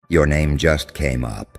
Your name just came up.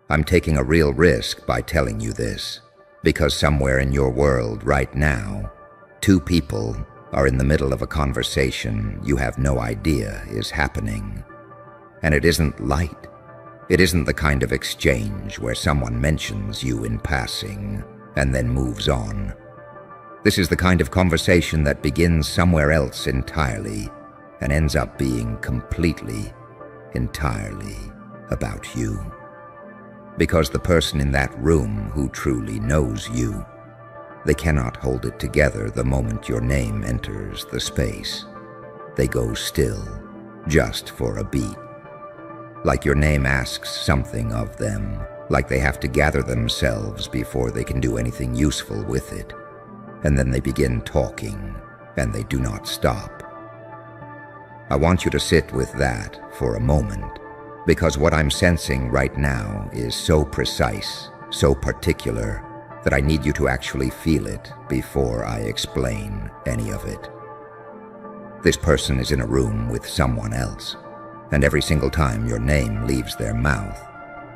I'm taking a real risk by telling you this, because somewhere in your world right now, two people are in the middle of a conversation you have no idea is happening. And it isn't light. It isn't the kind of exchange where someone mentions you in passing and then moves on. This is the kind of conversation that begins somewhere else entirely and ends up being completely, entirely about you. Because the person in that room who truly knows you, they cannot hold it together the moment your name enters the space. They go still, just for a beat. Like your name asks something of them, like they have to gather themselves before they can do anything useful with it. And then they begin talking, and they do not stop. I want you to sit with that for a moment, because what I'm sensing right now is so precise, so particular, that I need you to actually feel it before I explain any of it. This person is in a room with someone else, and every single time your name leaves their mouth,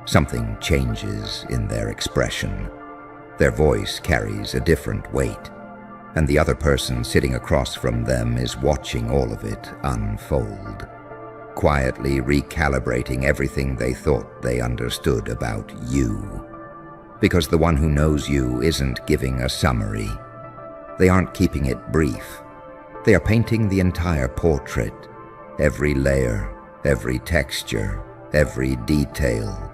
something changes in their expression. Their voice carries a different weight, and the other person sitting across from them is watching all of it unfold, quietly recalibrating everything they thought they understood about you. Because the one who knows you isn't giving a summary. They aren't keeping it brief. They are painting the entire portrait, every layer, every texture, every detail,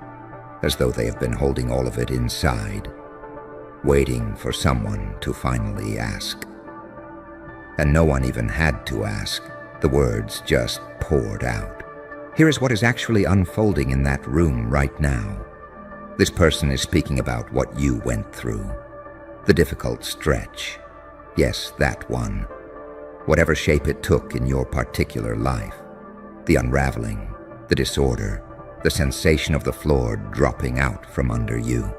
as though they have been holding all of it inside, waiting for someone to finally ask. And no one even had to ask. The words just poured out. Here is what is actually unfolding in that room right now. This person is speaking about what you went through. The difficult stretch. Yes, that one. Whatever shape it took in your particular life. The unraveling, the disorder, the sensation of the floor dropping out from under you.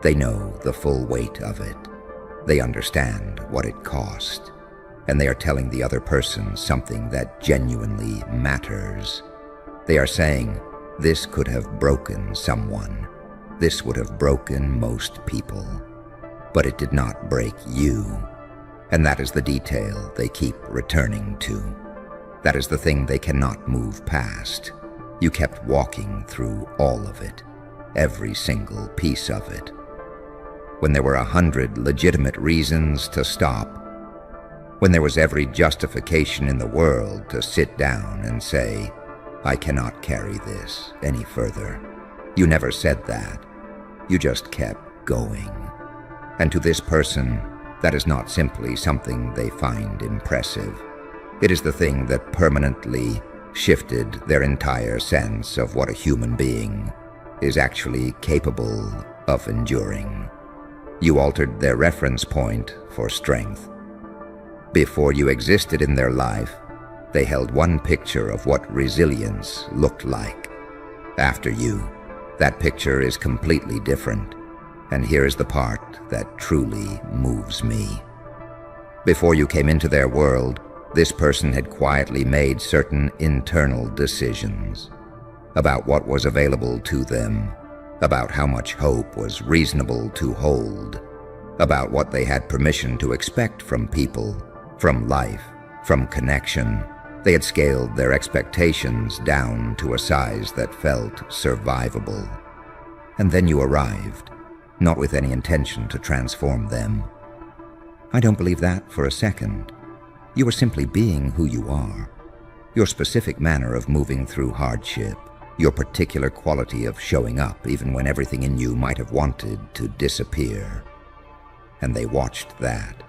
They know the full weight of it. They understand what it cost. And they are telling the other person something that genuinely matters. They are saying, this could have broken someone. This would have broken most people. But it did not break you. And that is the detail they keep returning to. That is the thing they cannot move past. You kept walking through all of it, every single piece of it. When there were 100 legitimate reasons to stop, when there was every justification in the world to sit down and say, I cannot carry this any further. You never said that. You just kept going. And to this person, that is not simply something they find impressive. It is the thing that permanently shifted their entire sense of what a human being is actually capable of enduring. You altered their reference point for strength. Before you existed in their life, they held one picture of what resilience looked like. After you, that picture is completely different, and here is the part that truly moves me. Before you came into their world, this person had quietly made certain internal decisions about what was available to them, about how much hope was reasonable to hold, about what they had permission to expect from people, from life, from connection. They had scaled their expectations down to a size that felt survivable. And then you arrived, not with any intention to transform them. I don't believe that for a second. You were simply being who you are. Your specific manner of moving through hardship, your particular quality of showing up even when everything in you might have wanted to disappear. And they watched that,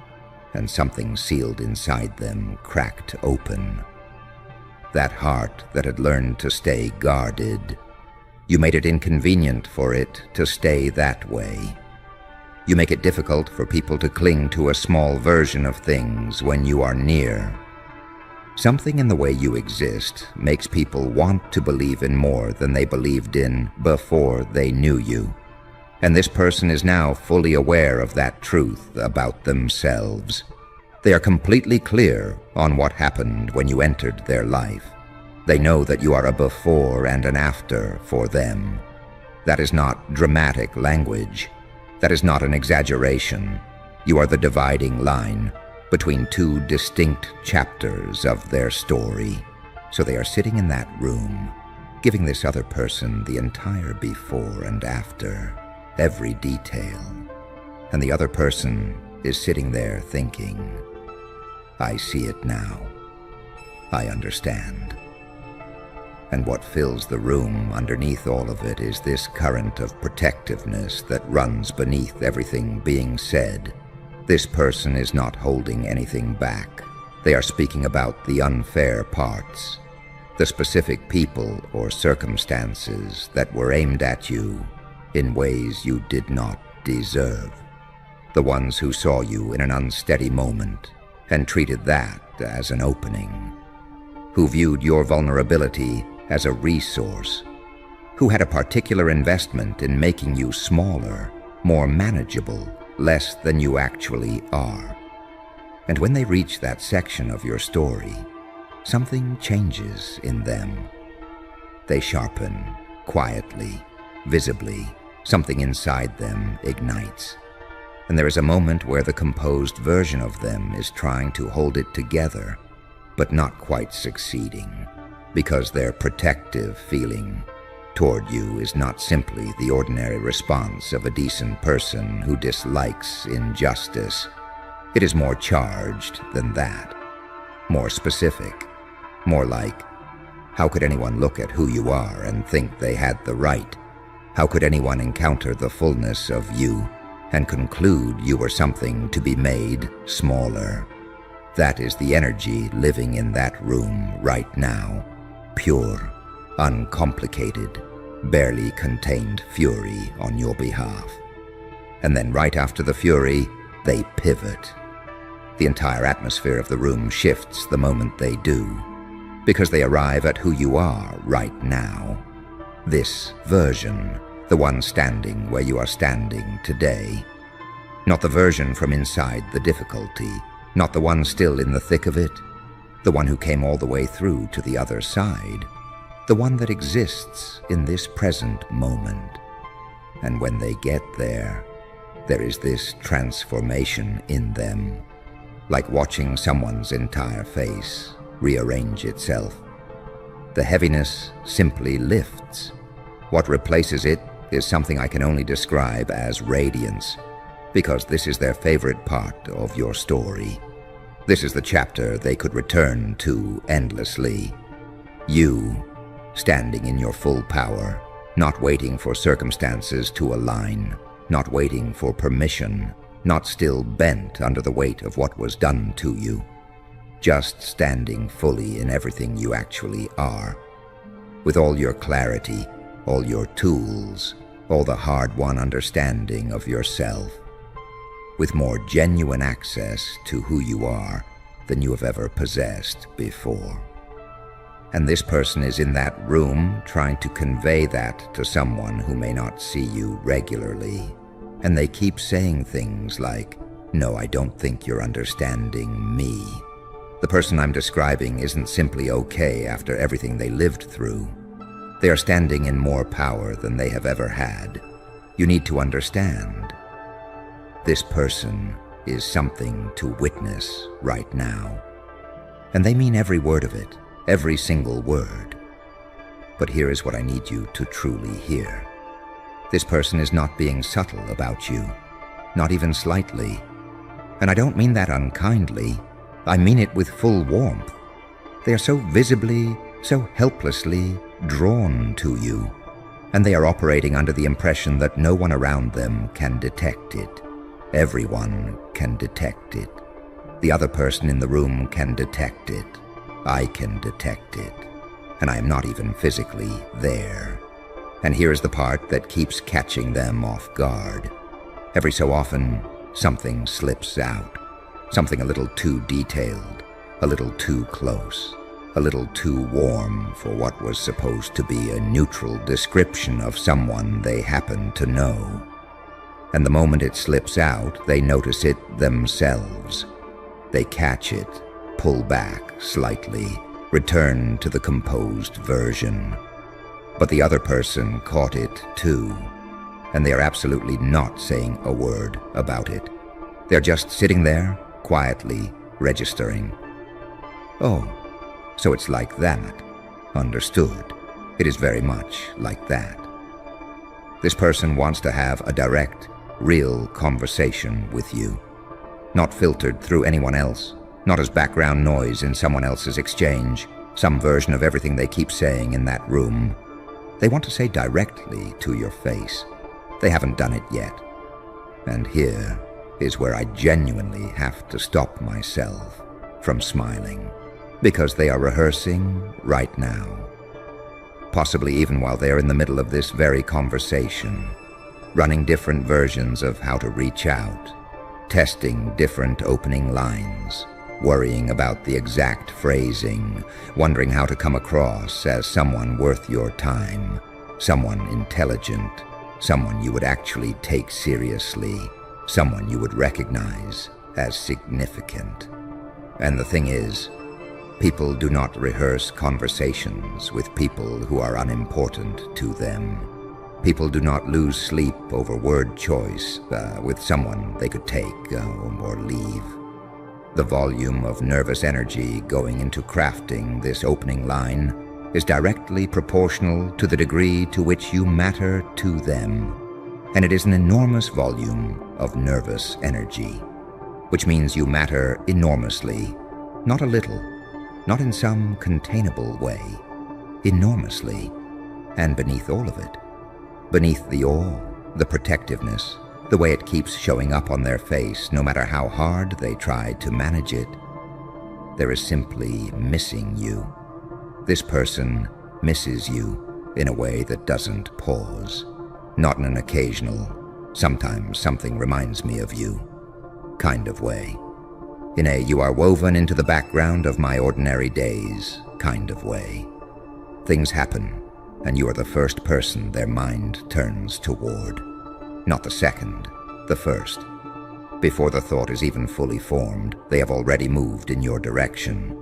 and something sealed inside them cracked open. That heart that had learned to stay guarded. You made it inconvenient for it to stay that way. You make it difficult for people to cling to a small version of things when you are near. Something in the way you exist makes people want to believe in more than they believed in before they knew you. And this person is now fully aware of that truth about themselves. They are completely clear on what happened when you entered their life. They know that you are a before and an after for them. That is not dramatic language. That is not an exaggeration. You are the dividing line between two distinct chapters of their story. So they are sitting in that room, giving this other person the entire before and after, every detail. And the other person is sitting there thinking, I see it now. I understand. And what fills the room underneath all of it is this current of protectiveness that runs beneath everything being said. This person is not holding anything back. They are speaking about the unfair parts, the specific people or circumstances that were aimed at you in ways you did not deserve. The ones who saw you in an unsteady moment and treated that as an opening, who viewed your vulnerability as a resource, who had a particular investment in making you smaller, more manageable, less than you actually are. And when they reach that section of your story, something changes in them. They sharpen, quietly, visibly. Something inside them ignites. And there is a moment where the composed version of them is trying to hold it together, but not quite succeeding, because their protective feeling toward you is not simply the ordinary response of a decent person who dislikes injustice. It is more charged than that, more specific, more like, how could anyone look at who you are and think they had the right? How could anyone encounter the fullness of you and conclude you were something to be made smaller? That is the energy living in that room right now. Pure, uncomplicated, barely contained fury on your behalf. And then right after the fury, they pivot. The entire atmosphere of the room shifts the moment they do, because they arrive at who you are right now. This version, the one standing where you are standing today. Not the version from inside the difficulty, not the one still in the thick of it, the one who came all the way through to the other side, the one that exists in this present moment. And when they get there, there is this transformation in them, like watching someone's entire face rearrange itself. The heaviness simply lifts. What replaces it is something I can only describe as radiance, because this is their favorite part of your story. This is the chapter they could return to endlessly. You, standing in your full power, not waiting for circumstances to align, not waiting for permission, not still bent under the weight of what was done to you, just standing fully in everything you actually are, with all your clarity, all your tools, all the hard-won understanding of yourself, with more genuine access to who you are than you have ever possessed before. And this person is in that room trying to convey that to someone who may not see you regularly. And they keep saying things like, "No, I don't think you're understanding me." The person I'm describing isn't simply okay after everything they lived through. They are standing in more power than they have ever had. You need to understand. This person is something to witness right now. And they mean every word of it, every single word. But here is what I need you to truly hear. This person is not being subtle about you, not even slightly. And I don't mean that unkindly. I mean it with full warmth. They are so visibly, so helplessly drawn to you, and they are operating under the impression that no one around them can detect it. Everyone can detect it. The other person in the room can detect it. I can detect it. And I am not even physically there. And here's the part that keeps catching them off guard. Every so often, something slips out. Something a little too detailed, a little too close, a little too warm for what was supposed to be a neutral description of someone they happen to know. And the moment it slips out, they notice it themselves. They catch it, pull back slightly, Return to the composed version. But the other person caught it too, and they are absolutely not saying a word about it. They're just sitting there, quietly registering. Oh, so it's like that. Understood. It is very much like that. This person wants to have a direct, real conversation with you, not filtered through anyone else, not as background noise in someone else's exchange, some version of everything they keep saying in that room. They want to say directly to your face. They haven't done it yet. And here is where I genuinely have to stop myself from smiling, because they are rehearsing right now. Possibly even while they're in the middle of this very conversation, running different versions of how to reach out, testing different opening lines, worrying about the exact phrasing, wondering how to come across as someone worth your time, someone intelligent, someone you would actually take seriously, someone you would recognize as significant. And the thing is, people do not rehearse conversations with people who are unimportant to them. People do not lose sleep over word choice with someone they could take or leave. The volume of nervous energy going into crafting this opening line is directly proportional to the degree to which you matter to them. And it is an enormous volume of nervous energy, which means you matter enormously, not a little, not in some containable way, enormously, and beneath all of it, beneath the awe, the protectiveness, the way it keeps showing up on their face no matter how hard they try to manage it, there is simply missing you. This person misses you in a way that doesn't pause, not in an occasional, sometimes something reminds me of you kind of way. In a you are woven into the background of my ordinary days kind of way. Things happen, and you are the first person their mind turns toward. Not the second, the first. Before the thought is even fully formed, they have already moved in your direction.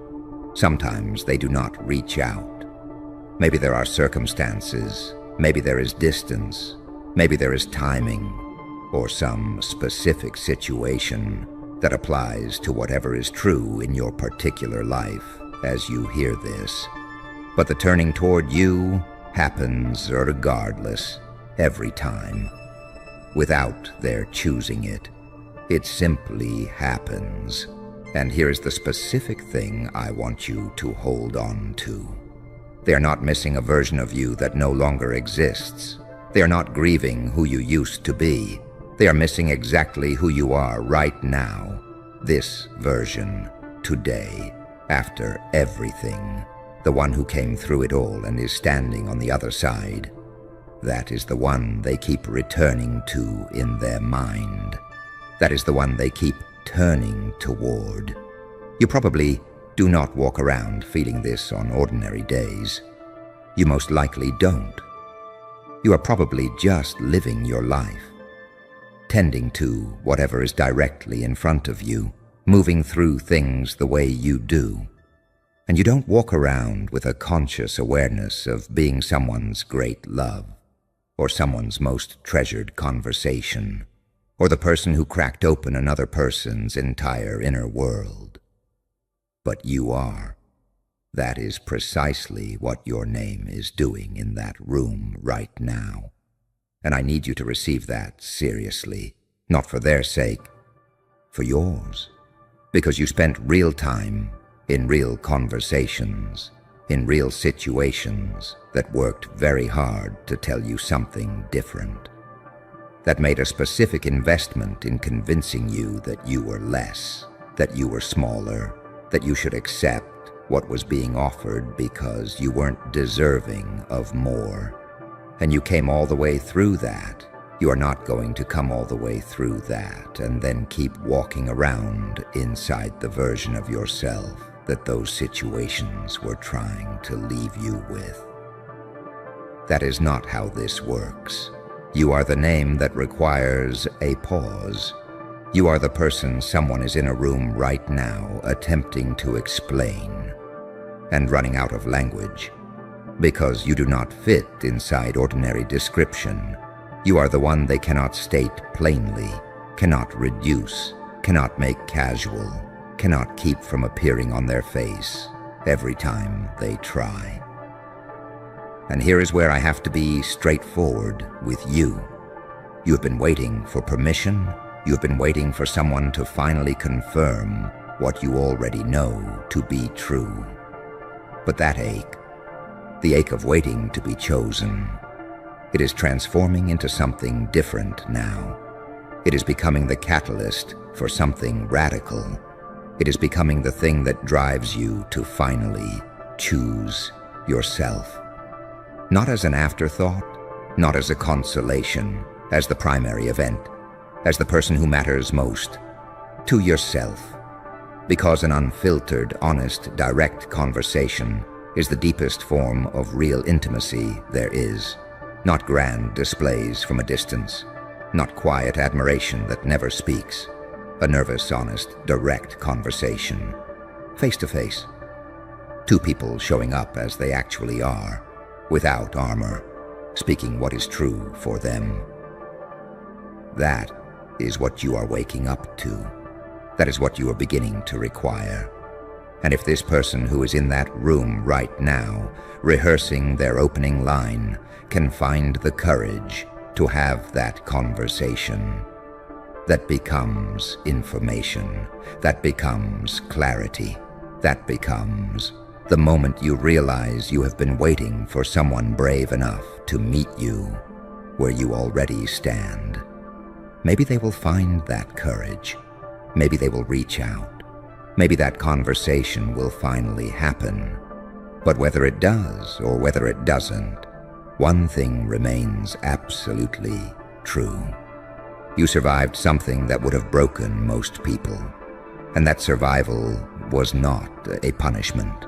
Sometimes they do not reach out. Maybe there are circumstances, maybe there is distance, maybe there is timing, or some specific situation that applies to whatever is true in your particular life as you hear this. But the turning toward you happens regardless, every time, without their choosing it. It simply happens. And here's the specific thing I want you to hold on to. They are not missing a version of you that no longer exists. They are not grieving who you used to be. They are missing exactly who you are right now, this version, today, after everything, the one who came through it all and is standing on the other side. That is the one they keep returning to in their mind. That is the one they keep turning toward. You probably do not walk around feeling this on ordinary days. You most likely don't. You are probably just living your life, tending to whatever is directly in front of you, moving through things the way you do. And you don't walk around with a conscious awareness of being someone's great love, or someone's most treasured conversation, or the person who cracked open another person's entire inner world. But you are. That is precisely what your name is doing in that room right now. And I need you to receive that seriously, not for their sake, for yours. Because you spent real time in real conversations, in real situations that worked very hard to tell you something different, that made a specific investment in convincing you that you were less, that you were smaller, that you should accept what was being offered because you weren't deserving of more. And you came all the way through that. You are not going to come all the way through that and then keep walking around inside the version of yourself that those situations were trying to leave you with. That is not how this works. You are the name that requires a pause. You are the person someone is in a room right now attempting to explain. and running out of language. Because you do not fit inside ordinary description. You are the one they cannot state plainly, cannot reduce, cannot make casual, cannot keep from appearing on their face every time they try. And here is where I have to be straightforward with you. You have been waiting for permission. You have been waiting for someone to finally confirm what you already know to be true. But that ache, the ache of waiting to be chosen, it is transforming into something different now. It is becoming the catalyst for something radical. It is becoming the thing that drives you to finally choose yourself. Not as an afterthought, not as a consolation, as the primary event, as the person who matters most, to yourself. Because an unfiltered, honest, direct conversation is the deepest form of real intimacy there is. Not grand displays from a distance, not quiet admiration that never speaks. A nervous, honest, direct conversation, face to face. Two people showing up as they actually are, without armor, speaking what is true for them. That is what you are waking up to. That is what you are beginning to require. And if this person who is in that room right now, rehearsing their opening line, can find the courage to have that conversation, that becomes information, that becomes clarity, that becomes the moment you realize you have been waiting for someone brave enough to meet you where you already stand. Maybe they will find that courage. Maybe they will reach out. Maybe that conversation will finally happen. But whether it does or whether it doesn't, one thing remains absolutely true. You survived something that would have broken most people, and that survival was not a punishment.